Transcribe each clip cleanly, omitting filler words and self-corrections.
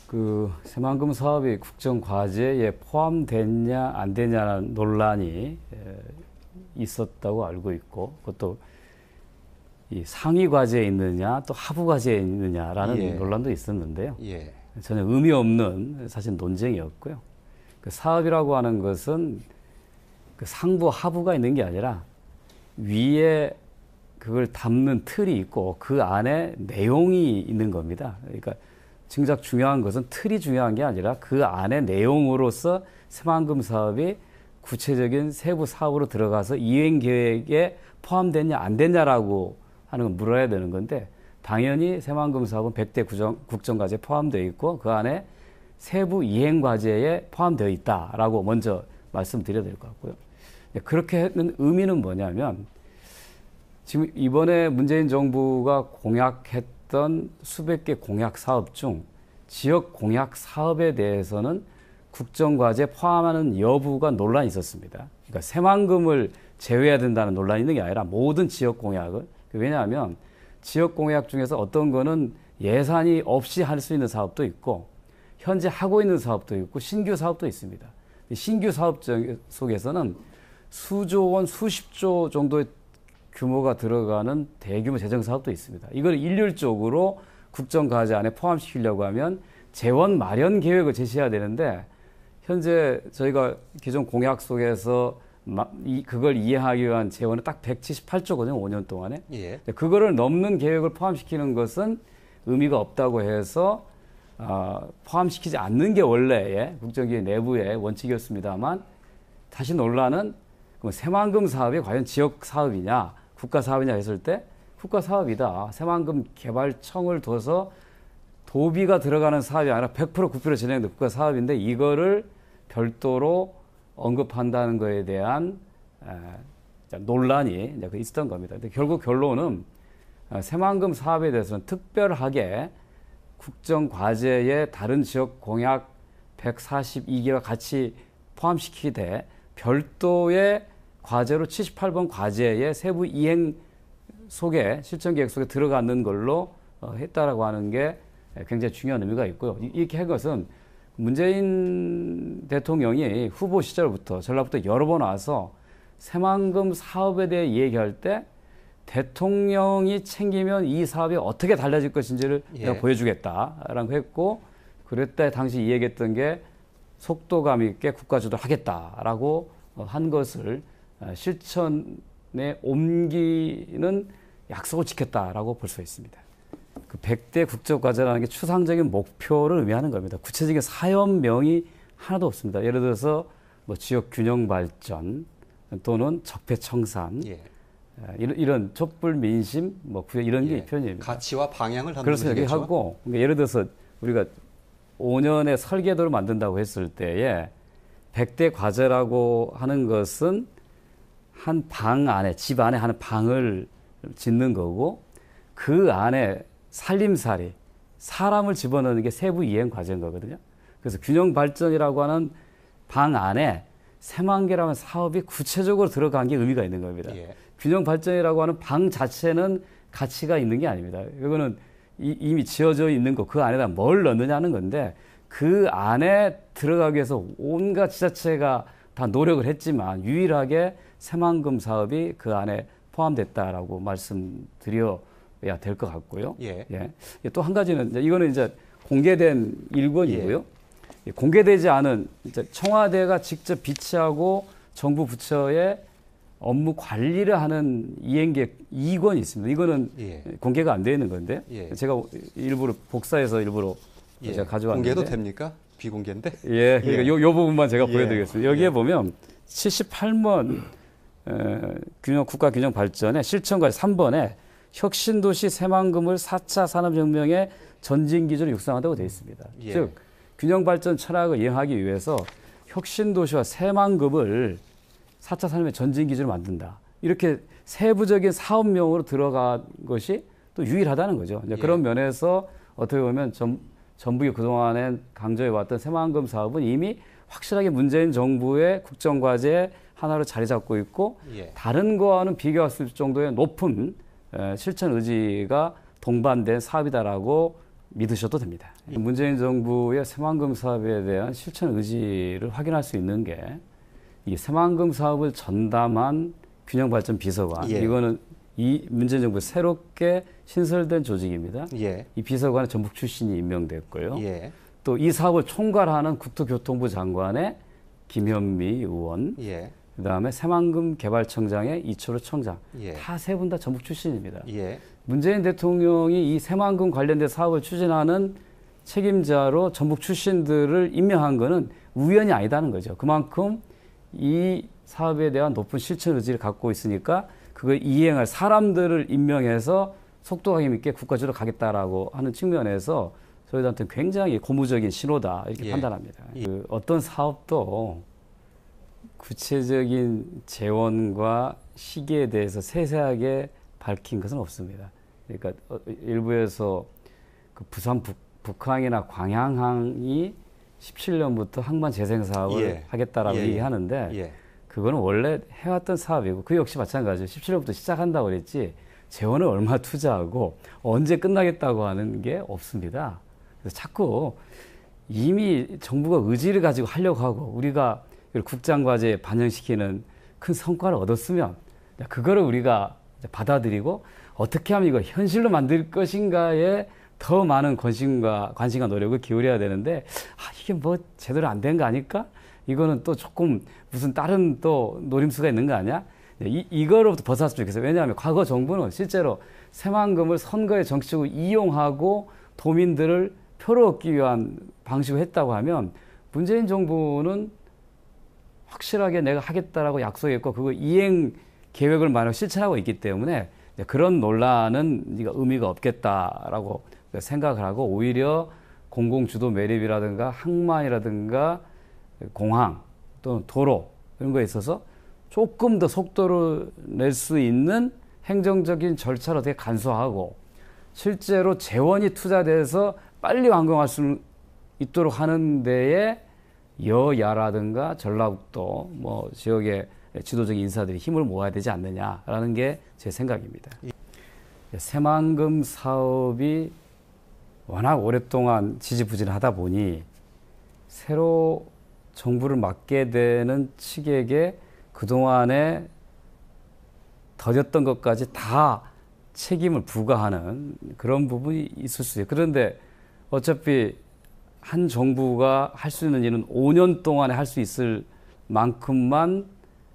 그 새만금 사업이 국정과제에 포함됐냐 안 되냐는 논란이 있었다고 알고 있고, 그것도 이 상위 과제에 있느냐 또 하부 과제에 있느냐라는 논란도 있었는데요. 전혀 의미 없는 사실 논쟁이었고요. 그 사업이라고 하는 것은 그 상부 하부가 있는 게 아니라 위에 그걸 담는 틀이 있고 그 안에 내용이 있는 겁니다. 그러니까 정작 중요한 것은 틀이 중요한 게 아니라 그 안에 내용으로서 새만금 사업이 구체적인 세부 사업으로 들어가서 이행 계획에 포함됐냐 안 됐냐라고 하는 건 물어야 되는 건데, 당연히 새만금 사업은 100대 국정과제에 포함되어 있고 그 안에 세부 이행 과제에 포함되어 있다라고 먼저 말씀드려야 될 것 같고요. 그렇게 하는 의미는 뭐냐면, 지금 이번에 문재인 정부가 공약했던 수백 개 공약 사업 중 지역 공약 사업에 대해서는 국정과제에 포함하는 여부가 논란이 있었습니다. 그러니까 새만금을 제외해야 된다는 논란이 있는 게 아니라 모든 지역 공약을, 왜냐하면 지역 공약 중에서 어떤 거는 예산이 없이 할 수 있는 사업도 있고 현재 하고 있는 사업도 있고 신규 사업도 있습니다. 신규 사업 속에서는 수조 원, 수십조 정도의 규모가 들어가는 대규모 재정 사업도 있습니다. 이걸 일률적으로 국정과제 안에 포함시키려고 하면 재원 마련 계획을 제시해야 되는데, 현재 저희가 기존 공약 속에서 그걸 이해하기 위한 재원은 딱 178조거든요, 5년 동안에. 그거를 넘는 계획을 포함시키는 것은 의미가 없다고 해서 포함시키지 않는 게 원래의 국정기획 내부의 원칙이었습니다만, 다시 논란은 그럼 새만금 사업이 과연 지역 사업이냐 국가 사업이냐 했을 때 국가 사업이다. 새만금 개발청을 둬서 도비가 들어가는 사업이 아니라 100% 9% 진행된 국가 사업인데 이거를 별도로 언급한다는 것에 대한 논란이 있었던 겁니다. 근데 결국 결론은 새만금 사업에 대해서는 특별하게 국정과제에 다른 지역 공약 142개와 같이 포함시키되 별도의 과제로 78번 과제의 세부 이행 속에, 실천계획 속에 들어가는 걸로 했다라고 하는 게 굉장히 중요한 의미가 있고요. 이렇게 한 것은 문재인 대통령이 후보 시절부터 전라부터 여러 번 와서 새만금 사업에 대해 얘기할 때 대통령이 챙기면 이 사업이 어떻게 달라질 것인지를 내가 보여주겠다라는 거 했고, 그랬다 당시 이 얘기했던 게 속도감 있게 국가주도를 하겠다라고 한 것을 실천에 옮기는 약속을 지켰다라고 볼 수 있습니다. 그 100대 국정과제라는 게 추상적인 목표를 의미하는 겁니다. 구체적인 사업명이 하나도 없습니다. 예를 들어서 뭐 지역 균형 발전 또는 적폐청산, 이런 촛불 민심 뭐 이런 게 표현입니다. 가치와 방향을 담는 그래서 여기 하고, 그러니까 예를 들어서 우리가 5년의 설계도를 만든다고 했을 때에 100대 과제라고 하는 것은 한 방 안에, 집 안에 하는 방을 짓는 거고, 그 안에 살림살이, 사람을 집어넣는 게 세부 이행 과제인 거거든요. 그래서 균형 발전이라고 하는 방 안에 새만개라는 사업이 구체적으로 들어간 게 의미가 있는 겁니다. 균형 발전이라고 하는 방 자체는 가치가 있는 게 아닙니다. 이거는 이미 지어져 있는 거, 그 안에다 뭘 넣느냐는 건데, 그 안에 들어가기 위해서 온갖 지자체가 다 노력을 했지만 유일하게 새만금 사업이 그 안에 포함됐다라고 말씀드려야 될 것 같고요. 또 한 가지는 이거는 이제 공개된 일권이고요. 공개되지 않은 이제 청와대가 직접 비치하고 정부 부처의 업무 관리를 하는 이행계획 2권이 있습니다. 이거는 공개가 안 되어 있는 건데 제가 일부러 복사해서 일부러 제가 가져왔는데. 공개도 됩니까? 비공개인데? 그러니까 요 부분만 제가 보여드리겠습니다. 여기에 보면 78번 국가 균형 발전의 실천과제 3번에 혁신도시 새만금을 4차 산업혁명의 전진 기조로 육성한다고 되어 있습니다. 즉 균형 발전 철학을 이행하기 위해서 혁신도시와 새만금을 4차 산업의 전진 기조로 만든다. 이렇게 세부적인 사업명으로 들어간 것이 또 유일하다는 거죠. 그런 면에서 어떻게 보면 전북이 그동안에 강조해왔던 새만금 사업은 이미 확실하게 문재인 정부의 국정과제 하나로 자리 잡고 있고 다른 거와는 비교할 수 있을 정도의 높은 실천 의지가 동반된 사업이다라고 믿으셔도 됩니다. 문재인 정부의 새만금 사업에 대한 실천 의지를 확인할 수 있는 게 이 새만금 사업을 전담한 균형발전 비서관, 예. 이거는 이 문재인 정부 새롭게 신설된 조직입니다. 예. 이 비서관은 전북 출신이 임명됐고요. 예. 또 이 사업을 총괄하는 국토교통부 장관의 김현미 의원, 예. 그다음에 새만금 개발청장의 이철우 청장, 예. 다 세 분 다 전북 출신입니다. 예. 문재인 대통령이 이 새만금 관련된 사업을 추진하는 책임자로 전북 출신들을 임명한 것은 우연이 아니다는 거죠. 그만큼 이 사업에 대한 높은 실천 의지를 갖고 있으니까 그걸 이행할 사람들을 임명해서 속도감 있게 국가적으로 가겠다라고 하는 측면에서 저희들한테 굉장히 고무적인 신호다 이렇게 예. 판단합니다. 예. 그 어떤 사업도 구체적인 재원과 시기에 대해서 세세하게 밝힌 것은 없습니다. 그러니까 일부에서 그 부산 북항이나 광양항이 17년부터 항만 재생 사업을 예. 하겠다라고 예. 얘기하는데 예. 그거는 원래 해왔던 사업이고 그 역시 마찬가지로 17년부터 시작한다고 그랬지 재원을 얼마 투자하고 언제 끝나겠다고 하는 게 없습니다. 그래서 자꾸 이미 정부가 의지를 가지고 하려고 하고 우리가 국장과제에 반영시키는 큰 성과를 얻었으면 그거를 우리가 받아들이고 어떻게 하면 이거 현실로 만들 것인가에 더 많은 관심과 노력을 기울여야 되는데 이게 뭐 제대로 안 된 거 아닐까? 이거는 또 조금 무슨 다른 또 노림수가 있는 거 아니야? 이거로부터 벗어났으면 좋겠어요. 왜냐하면 과거 정부는 실제로 새만금을 선거의 정치적으로 이용하고 도민들을 표를 얻기 위한 방식으로 했다고 하면 문재인 정부는 확실하게 내가 하겠다라고 약속했고 그거 이행 계획을 마련 실천하고 있기 때문에 그런 논란은 의미가 없겠다라고 생각을 하고 오히려 공공주도 매립이라든가 항만이라든가 공항 또는 도로 이런 거에 있어서 조금 더 속도를 낼 수 있는 행정적인 절차를 어떻게 간소화하고 실제로 재원이 투자돼서 빨리 완공할 수 있도록 하는 데에 여야라든가 전라북도 뭐 지역의 지도적인 인사들이 힘을 모아야 되지 않느냐라는 게 제 생각입니다. 새만금 사업이 워낙 오랫동안 지지부진하다 보니 새로 정부를 맡게 되는 측에게 그동안에 더뎠던 것까지 다 책임을 부과하는 그런 부분이 있을 수 있어요. 그런데 어차피 한 정부가 할 수 있는 일은 5년 동안에 할 수 있을 만큼만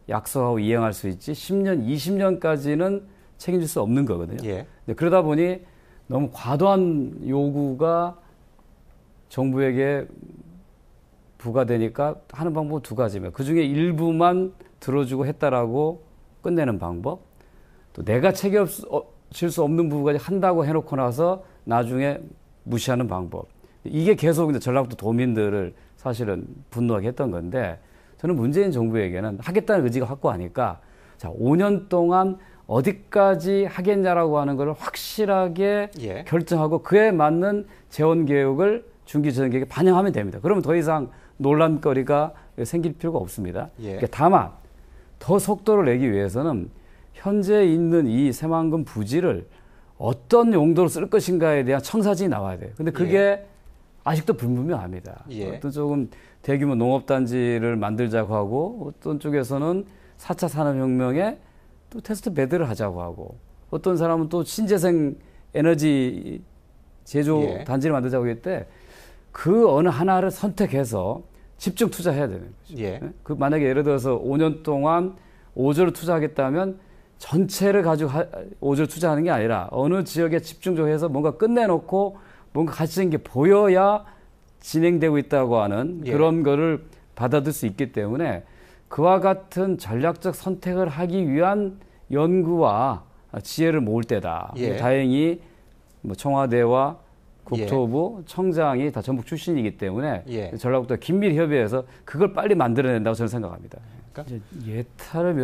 약속하고 이행할 수 있지 10년, 20년까지는 책임질 수 없는 거거든요. 예. 그러다 보니 너무 과도한 요구가 정부에게 부과되니까 하는 방법은 두 가지입니다. 그중에 일부만 들어주고 했다라고 끝내는 방법, 또 내가 책임질 수 없는 부분까지 한다고 해놓고 나서 나중에 무시하는 방법. 이게 계속 이제 전라북도 도민들을 사실은 분노하게 했던 건데 저는 문재인 정부에게는 하겠다는 의지가 확고하니까 자, 5년 동안 어디까지 하겠냐라고 하는 걸 확실하게 예. 결정하고 그에 맞는 재원 계획을 중기 재정 계획에 반영하면 됩니다. 그러면 더 이상 논란거리가 생길 필요가 없습니다. 예. 다만 더 속도를 내기 위해서는 현재 있는 이 새만금 부지를 어떤 용도로 쓸 것인가에 대한 청사진이 나와야 돼요. 근데 그게 예. 아직도 불분명합니다. 예. 어떤 조금 대규모 농업단지를 만들자고 하고 어떤 쪽에서는 4차 산업혁명에 또 테스트 베드를 하자고 하고 어떤 사람은 또 신재생 에너지 제조 예. 단지를 만들자고 했대. 그 어느 하나를 선택해서 집중 투자해야 되는 거죠. 예. 그 만약에 예를 들어서 5년 동안 5조를 투자하겠다면 전체를 가지고 5조를 투자하는 게 아니라 어느 지역에 집중적으로 해서 뭔가 끝내놓고 뭔가 가치적인 게 보여야 진행되고 있다고 하는 예. 그런 거를 받아들일 수 있기 때문에 그와 같은 전략적 선택을 하기 위한 연구와 지혜를 모을 때다. 예. 다행히 뭐 청와대와 국토부, 청장이 다 전북 출신이기 때문에 예. 전라북도 긴밀히 협의해서 그걸 빨리 만들어낸다고 저는 생각합니다. 그러니까? 이제 예타를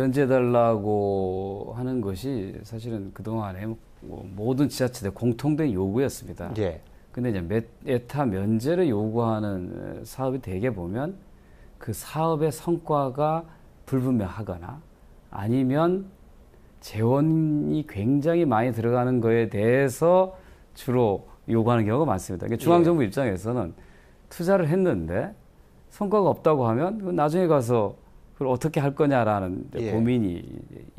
면제해달라고 하는 것이 사실은 그동안에 뭐 모든 지자체들 공통된 요구였습니다. 예. 근데 이제 예타 면제를 요구하는 사업이 대개 보면 그 사업의 성과가 불분명하거나 아니면 재원이 굉장히 많이 들어가는 거에 대해서 주로 요구하는 경우가 많습니다. 그러니까 중앙정부 입장에서는 투자를 했는데 성과가 없다고 하면 나중에 가서 그걸 어떻게 할 거냐라는 고민이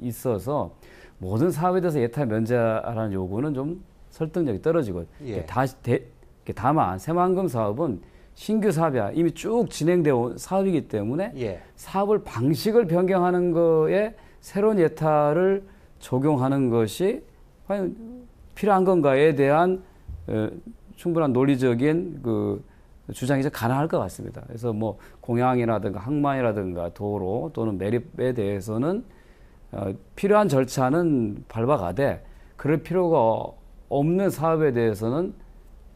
있어서 모든 사업에 대해서 예타 면제하라는 요구는 좀 설득력이 떨어지고 다만 새만금 사업은 신규 사업이 이미 쭉 진행되어 온 사업이기 때문에 사업을 방식을 변경하는 거에 새로운 예타를 적용하는 것이 과연 필요한 건가에 대한 충분한 논리적인 그 주장이 이제 가능할 것 같습니다. 그래서 뭐 공양이라든가 항만이라든가 도로 또는 매립에 대해서는 필요한 절차는 밟아가되 그럴 필요가 없는 사업에 대해서는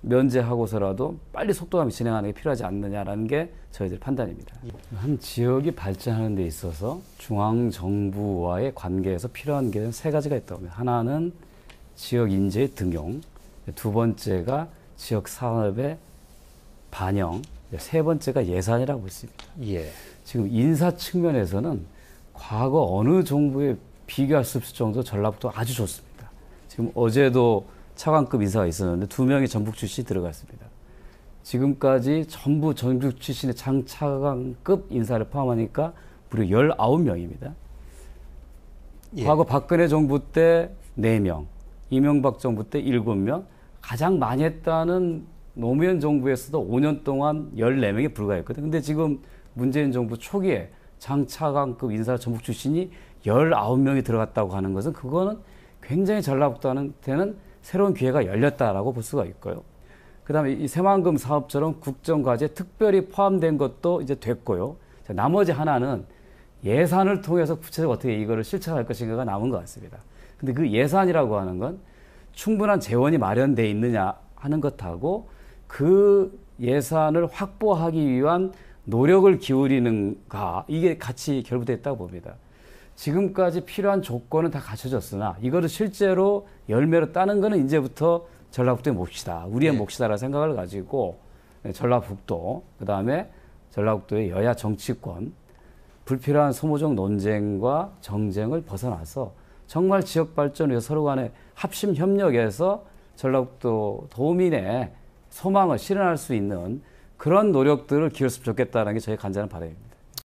면제하고서라도 빨리 속도감이 진행하는 게 필요하지 않느냐라는 게 저희들 판단입니다. 한 지역이 발전하는 데 있어서 중앙정부와의 관계에서 필요한 게 세 가지가 있다고 합니다. 하나는 지역 인재의 등용, 두 번째가 지역 산업의 반영, 세 번째가 예산이라고 있습니다. 지금 인사 측면에서는 과거 어느 정부에 비교할 수 없을 정도로 전라북도 아주 좋습니다. 지금 어제도 차관급 인사가 있었는데 2명이 전북 출신이 들어갔습니다. 지금까지 전부 전북 출신의 장차관급 인사를 포함하니까 무려 19명입니다. 과거 박근혜 정부 때 4명, 이명박 정부 때 7명, 가장 많이 했다는 노무현 정부에서도 5년 동안 14명에 불과했거든요. 근데 지금 문재인 정부 초기에 장차관급 인사 전북 출신이 19명이 들어갔다고 하는 것은 그거는 굉장히 전라북도한테는 새로운 기회가 열렸다라고 볼 수가 있고요. 그 다음에 이 새만금 사업처럼 국정과제에 특별히 포함된 것도 이제 됐고요. 자, 나머지 하나는 예산을 통해서 구체적으로 어떻게 이거를 실천할 것인가가 남은 것 같습니다. 근데 그 예산이라고 하는 건 충분한 재원이 마련되어 있느냐 하는 것하고 그 예산을 확보하기 위한 노력을 기울이는가 이게 같이 결부되어 있다고 봅니다. 지금까지 필요한 조건은 다 갖춰졌으나 이거를 실제로 열매로 따는 거는 이제부터 전라북도의 몫이다. 우리의 몫이다라는 생각을 가지고 전라북도, 그 다음에 전라북도의 여야 정치권, 불필요한 소모적 논쟁과 정쟁을 벗어나서 정말 지역 발전을 위해서 서로 간에 합심 협력해서 전라북도 도민의 소망을 실현할 수 있는 그런 노력들을 기울였으면 좋겠다는 게 저희 간절한 바람입니다.